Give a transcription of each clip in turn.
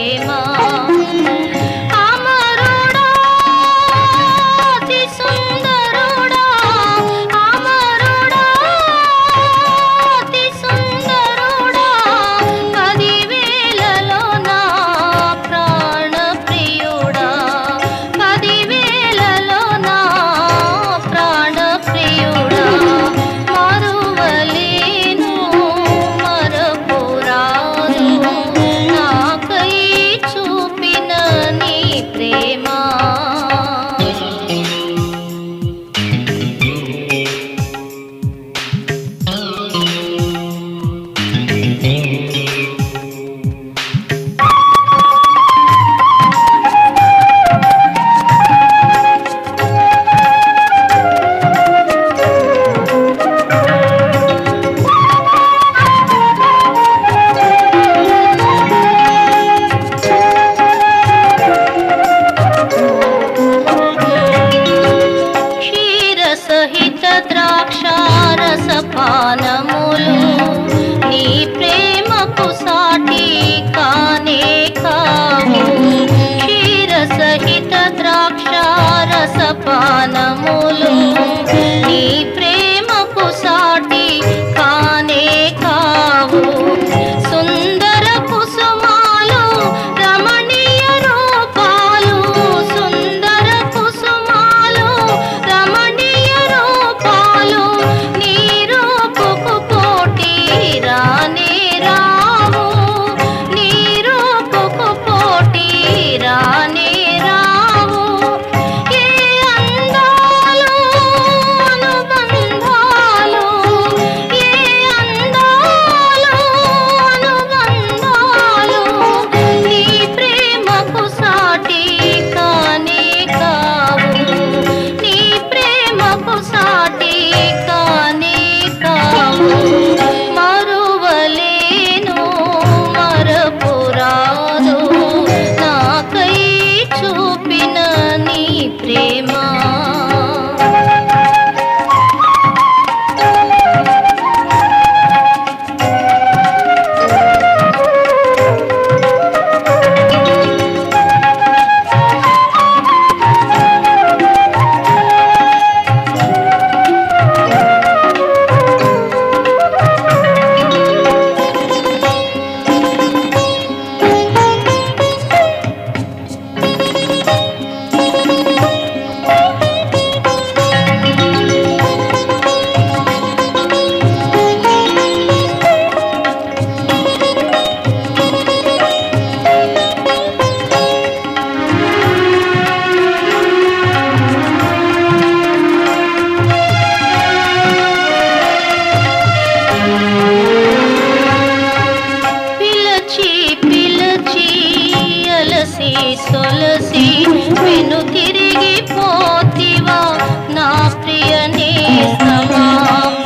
ప్రేమ ద్రాక్షారసపానములు నీ ప్రేమకు సాటి కానే కావు క్షీర సహిత ద్రాక్షారసపానములు నీ ప్రేమకు సాటి కానే కావు సుందర కుసుమాలు రమణీయ రూపాలు సుందర కుసుమాలు రమణీయ రూపాలు నీ రూపుకు పోటీ రానే రావు నీ రూపుకు పోటీ రానే రావు ఏ అందాలు అనుబంధాలు ఏ అందాలు అనుబంధాలు నీ ప్రేమకు సాటి కానే కావు నీ ప్రేమకు సాటి కానే కావు మరువలేను మరపురాదు నాకై చూపిన నీ ప్రేమ సొలసి వెను తిరిగి పోతివా నా ప్రియ నేస్తమా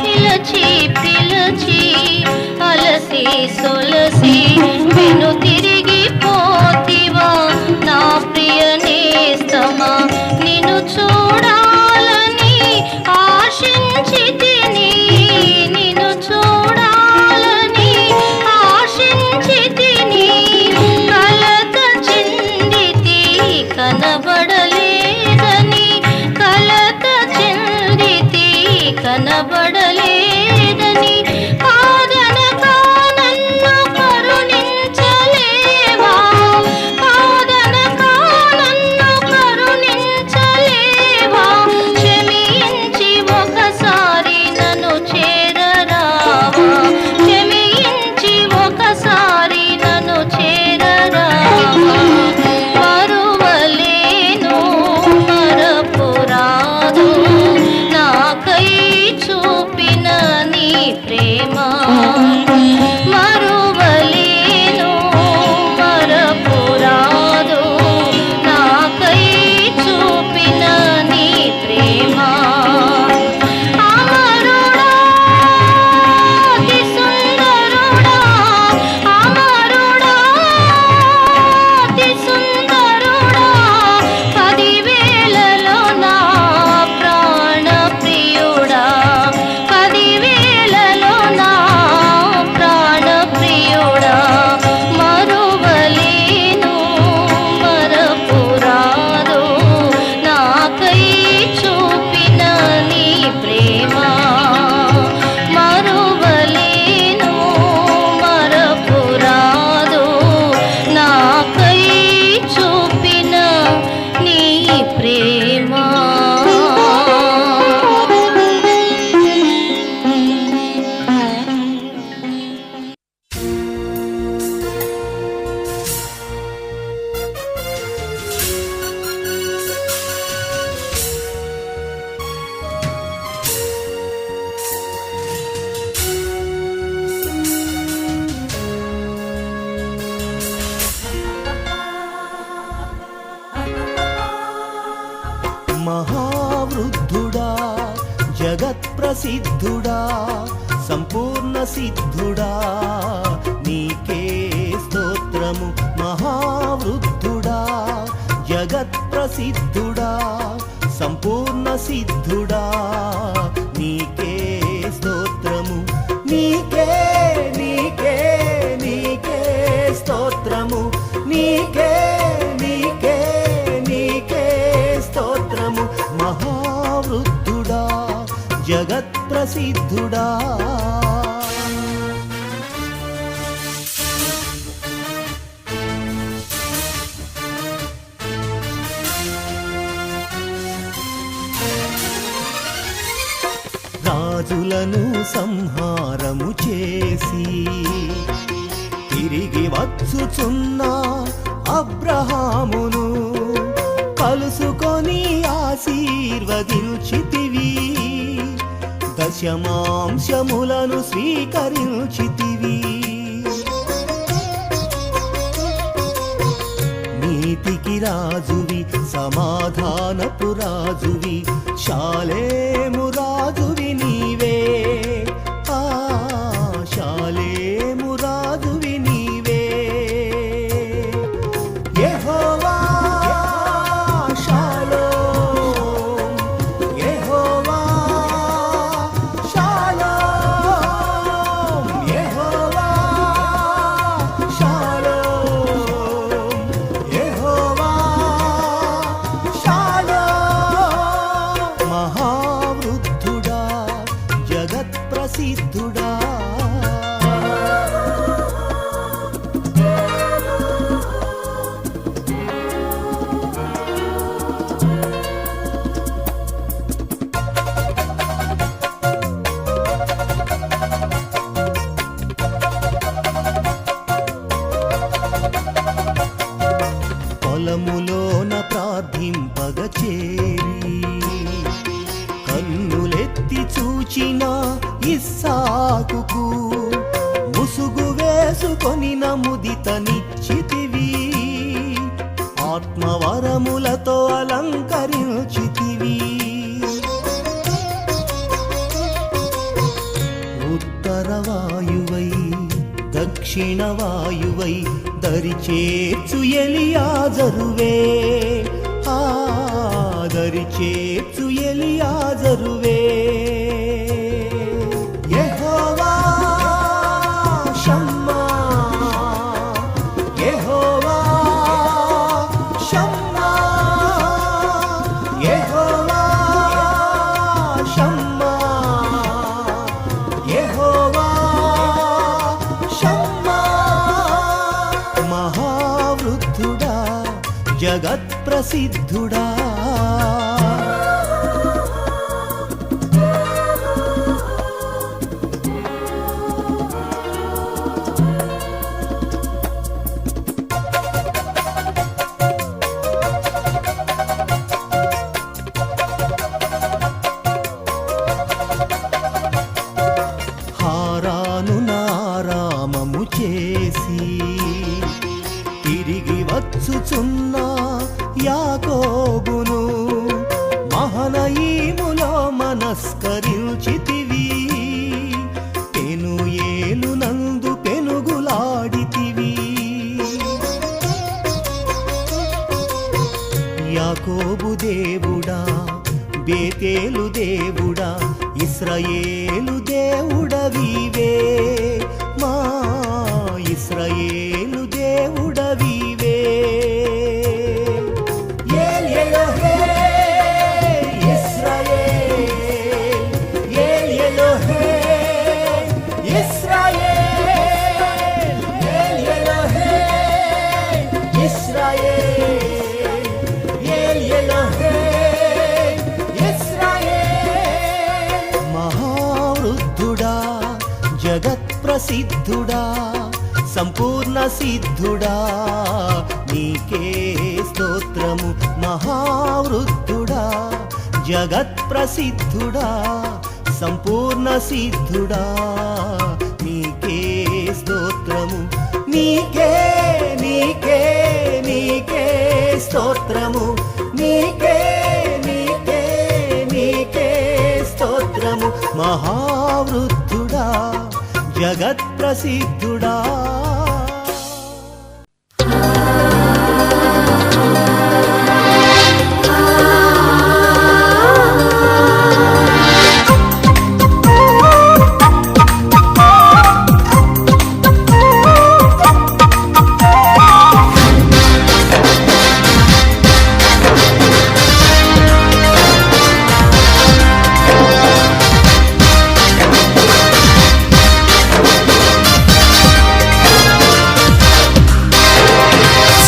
పిలచి పిలచి అలసి సొలసి వెను తిరిగి పోతివా నా ప్రియ నేస్తమా నిన్ను చూడాలని ఆశించితిని నిన్ను చూడాలని ఆశించితిని కలత చెందితి జగత్ ప్రసిద్ధుడా సంపూర్ణ సిద్ధుడా నీకే స్తోత్రము మహావృద్ధుడా జగత్ ప్రసిద్ధుడా సంపూర్ణ సిద్ధుడా నీకే స్తోత్రము నీకే నీకే నీకే స్తోత్రము నీకే నీకే నీకే స్తోత్రము మహావృద్ధుడా జగత్ ప్రసిద్ధుడా రాజులను సంహారము చేసి తిరిగి వచ్చుచున్న అబ్రహామును కలుసుకొని ఆశీర్వదించితివి దశమాంశములను స్వీకరించితివి నీతికి రాజువి సమాధానపు రాజువి శాలేము రాజువి నీవే ఆ శాలేము రాజువి నీవే యెహోవా షాలోమ్ యెహోవా షాలోమ్ యెహోవా షాలోమ్ యెహోవా షాలోమ్ మహావృద్ధుడా జగత్ ప్రసిద్ధుడా పొలములోన ప్రార్థింపగ చేరి కన్నులెత్తి చూచిన ఇస్సాకుకు ముసుగు వేసుకొని ముదితనిచ్చితివి ఆత్మవరములతో అలంకరించితివి ఉత్తర వాయువై దక్షిణ వాయువై దరిచేర్చు ఎలియాజరువే ఆ దరిచేర్చు ఎలియాజరువే యెహోవా షమ్మా యెహోవా షమ్మా యెహోవా షమ్మా యెహోవా షమ్మా మహావృద్ధుడా జగత్ ప్రసిద్ధుడా హారాను నారామము చేసి తిరిగి వచ్చుచున్న యాకోబును మహనయీములో మనస్కరించితివి పెనుయేలు నందు పెనుగులాడితివి యాకోబు దేవుడా బేతేలు దేవుడా ఇశ్రాయేలు దేవుడవివే మా ఇశ్రాయేలు దేవుడవివే ఏల్ ఎలోహే ఇశ్రాయేల్ ఏల్ ఎలోహే ఇశ్రాయేల్ ఏల్ ఎలోహే ఇశ్రాయేల్ ఏల్ ఎలోహే ఇశ్రాయేల్ మహావృద్ధుడా జగత్ ప్రసిద్ధుడా సంపూర్ణ సిద్ధుడా నీకే స్తోత్రము మహావృద్ధుడా జగత్ ప్రసిద్ధుడా సంపూర్ణ సిద్ధుడా నీకే స్తోత్రము నీకే నీకే నీకే స్తోత్రము నీకే నీకే నీకే స్తోత్రము మహావృద్ధుడా జగత్ప్రసిద్ధుడా.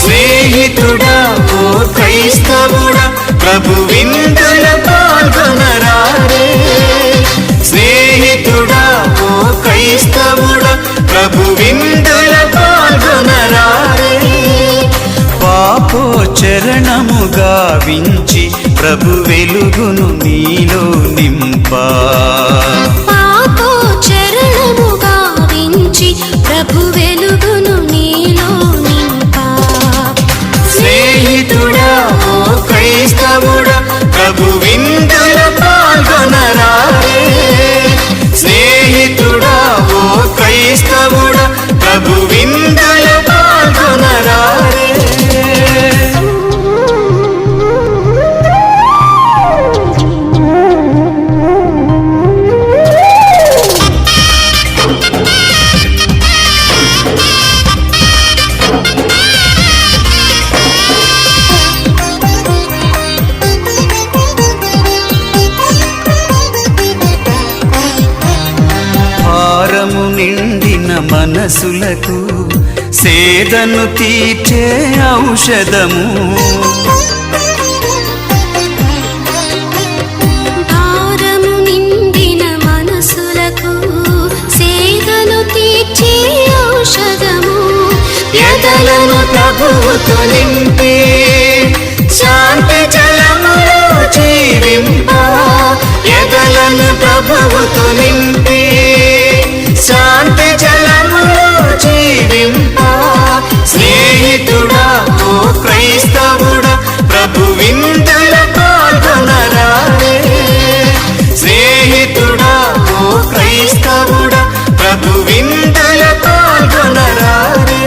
స్నేహితుడా ఓ క్రైస్తవుడా ప్రభు విందుల పాల్గొనరారే. స్నేహితుడా ఓ క్రైస్తవుడా ప్రభు విందుల పాల్గొనరారే. పాపోచరణము గావించి ప్రభు వెలుగును నీలో నింపా. పాపోచరణము గావించి ప్రభు వెలుగును నీలో నింపా. స్నేహితుడా ఓ క్రైస్తవుడా ప్రభు విందుల పాల్గొనరారే. స్నేహితుడా ఓ క్రైస్తవుడా ప్రభు విందుల పాల్గొనరారే. భారము నిండిన మనసులకు సేదను తీర్చే ఔషధము. భారము నిండిన మనసులకు సేదను తీర్చే ఔషధము. ఎదలను ప్రభువుతో నింపి శాంతి జలములో జీవింప. ఎదలను ప్రభువుతో నింపి శాంతి జలములో జీవింప. స్నేహితుడా ఓ క్రైస్తవుడా ప్రభు విందుల పాల్గొనరారే. స్నేహితుడా ఓ క్రైస్తవుడా ప్రభు విందుల పాల్గొనరారే.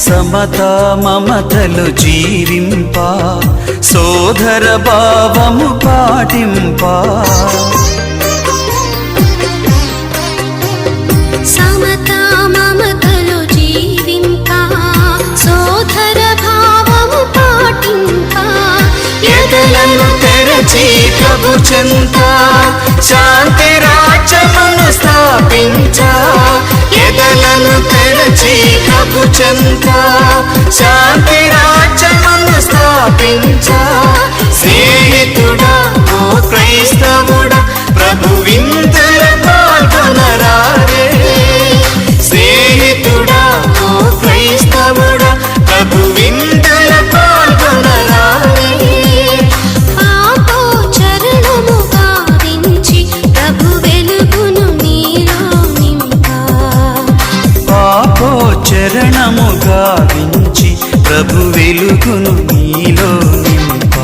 సమత మమతలు జీవింప సోదర భావము పాటింప. సమత మమతలు జీవింప సోదర భావము పాటింప. ఎదలను తెరచి ప్రభు చెంత శాంతి రాజ్యమును స్థాపించ. ఎదలను తెరచి ప్రభు చెంత శాంతి రాజ్యమును స్థాపించ. స్నేహితుడా ఓ క్రైస్తవుడా ప్రభు విందుల పాల్గొనరారే. స్నేహితుడా ఓ క్రైస్తవుడా ప్రభు విందుల పాల్గొనరారే. పాపోచరణము గావించి ప్రభు వెలుగును నీలో నింపా. పాపోచరణము గావించి ప్రభు వెలుగును నీలో నింపా.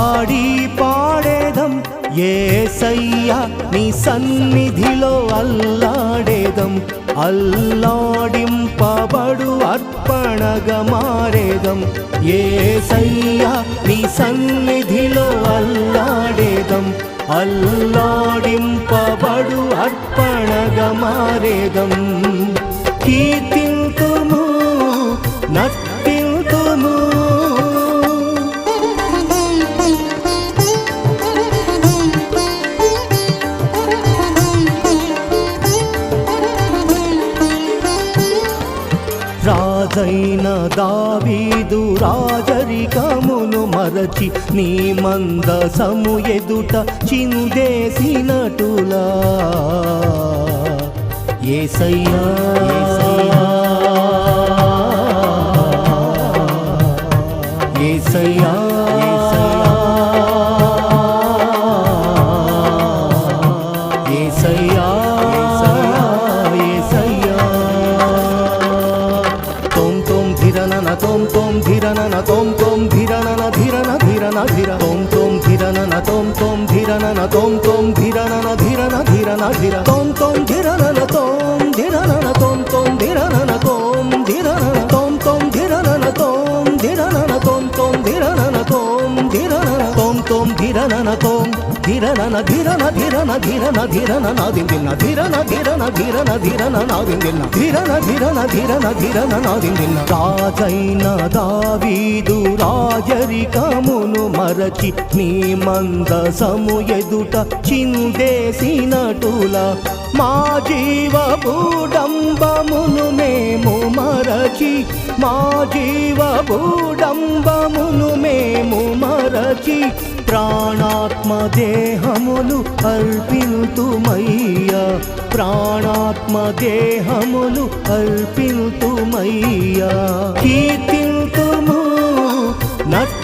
ఆడి పాడేదం యేసయ్యా నీ సన్నిధిలో అల్లాడేదం అల్లాడింపబడు అర్పణగా మారేదం యేసయ్యా నీ సన్నిధిలో అల్లాడేదం అల్లాడింపబడు అర్పణగా మారేదం కీర్తింతుము నర్తింతుము రాజైన దావీదు రాజరికమును మరచి నీ మందసము ఎదుట చిందేసినటులా యేసయ్యా యేసయ్యా యేసయ్యా tom tom dhiranana tom tom dhiranana dhirana dhirana dhira tom tom dhiranana tom tom dhiranana tom tom dhiranana dhirana dhirana dhira tom tom dhiranana tom dhiranana tom tom dhiranana tom dhiranana tom tom dhiranana tom dhiranana tom tom dhiranana tom dhiranana tom tom dhiranana tom dhiranana dhirana dhirana dhirana dhirana nadindinna dhirana dhirana dhirana dhirana nadindinna dhirana dhirana dhirana dhirana nadindinna రాజైన దావీదు రాజరికమును మరచి నీ మందసము ఎదుట చిందేసినటులా మా జీవబూడంబమును మేము మరచి మా జీవబూడంబమును మేము మరచి ప్రాణాత్మ దేహములు అర్పింతుమయ్యా ప్రాణాత్మ దేహములు అర్పింతుమయ్యా కీర్తింతుము నట్